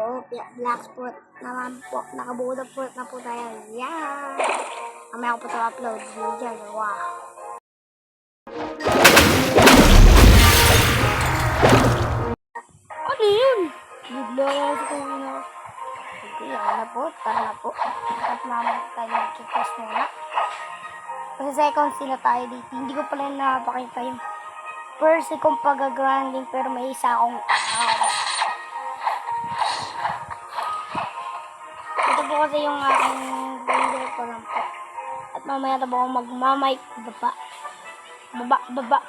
po, black fruit naman po. Nakabuo na fruit na po tayo. Yan! Mamaya ko po ito upload. Diyan, wow. Ano yun? Bigla lang sa kung ano. Okay, yan na po. Tara na po. At mamaya tayo mag-request muna. Kasi second sila tayo dito. Hindi ko pala napakita yung first kong pag-grinding pero may isa akong ito po kasi yung aking grinder ko lang po. At mamaya na po akong magmamike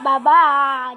baba.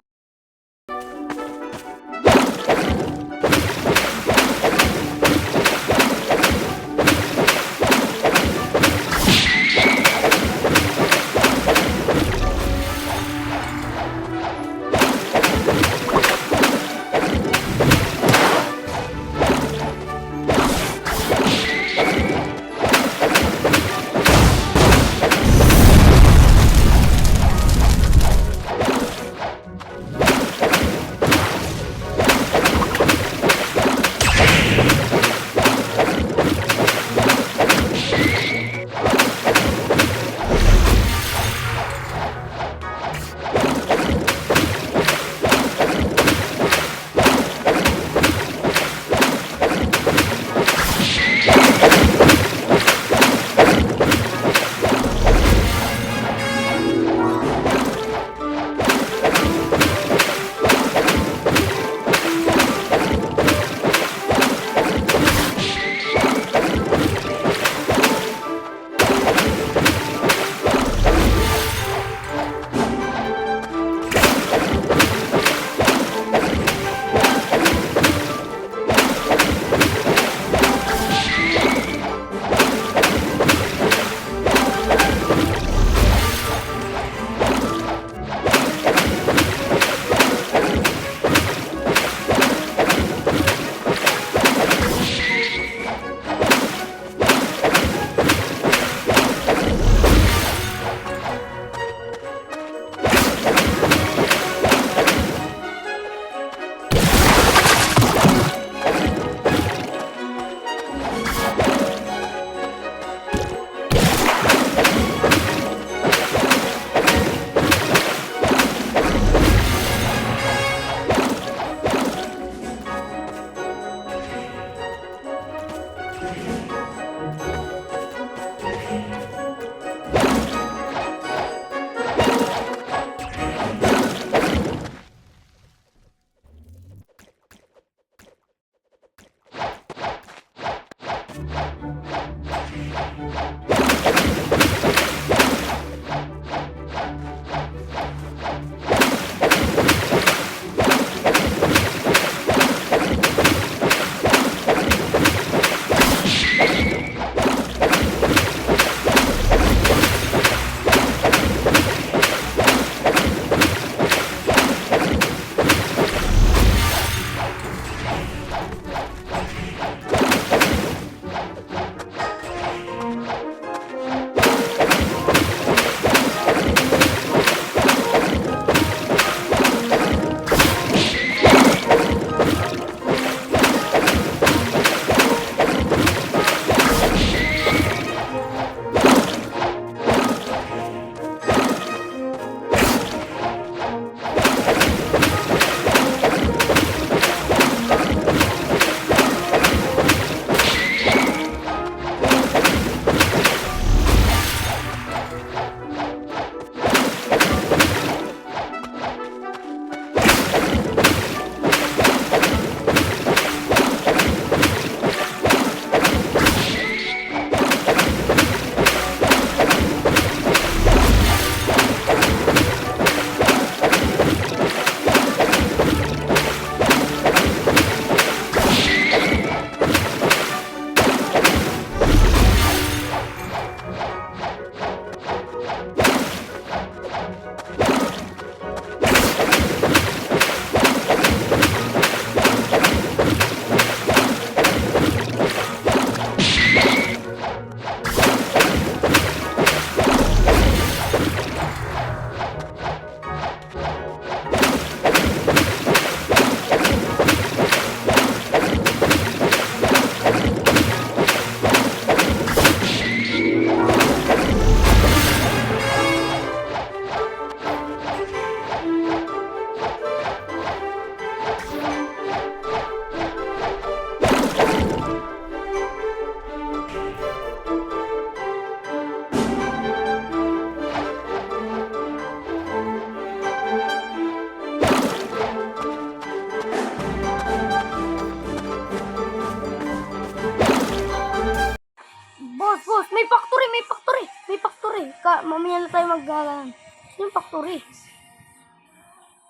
tayo mag-gagalan. Yung factory.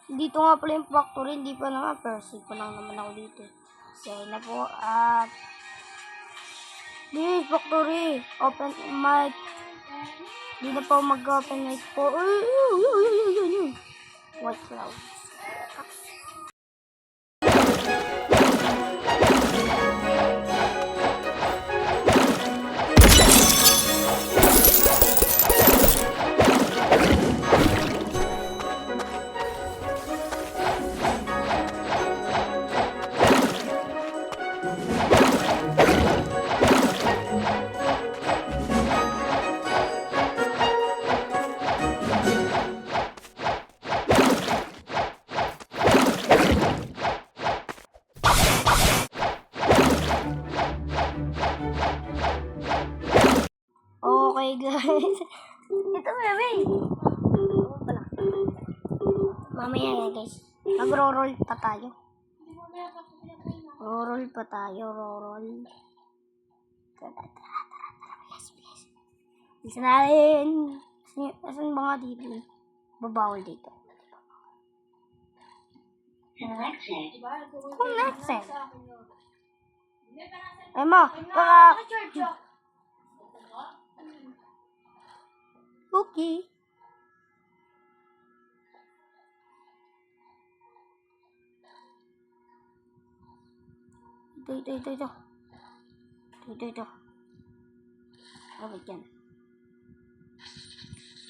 Dito nga pala yung factory. Hindi pa naman. Person pa lang naman ako dito. Sige na po. At this factory. Open mic. Hindi na po mag-open mic po. White clouds. Okay guys. Ito bebe. Wala. Mamaya yan guys. Magro-roll pa tayo. Roll pa tayo. Roll. Tara. Yes, please. Isa na rin. Asan ba nga dito? Babawal dito. Connected. Emma, baka... Okay. Ito. Bakit yan?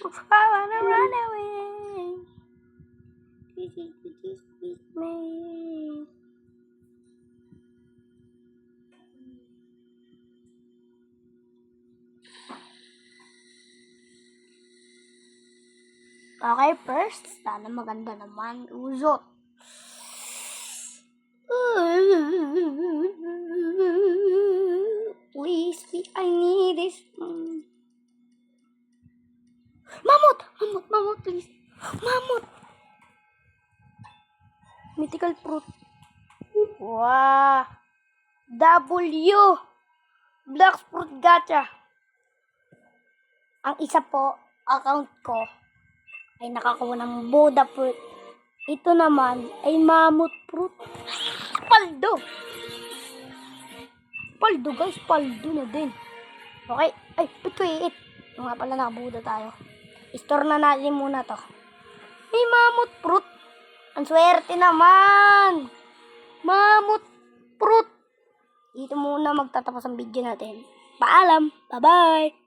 I wanna run away. This is me. Okay, first. Sana maganda naman. Uzot. Please, I need this. Mammoth, please. Mammoth. Mythical fruit. Wow. W. Black fruit gacha. Ang isa po, account ko, ay nakakuha ng Buddha fruit. Ito naman ay mammoth fruit. Paldo guys, paldo na din. Okay, ay, wait. Nga pala nakabuda tayo. Store na natin muna to. May mammoth fruit. Ang swerte naman. Mammoth fruit. Dito muna magtatapos ang video natin. Paalam. Bye-bye.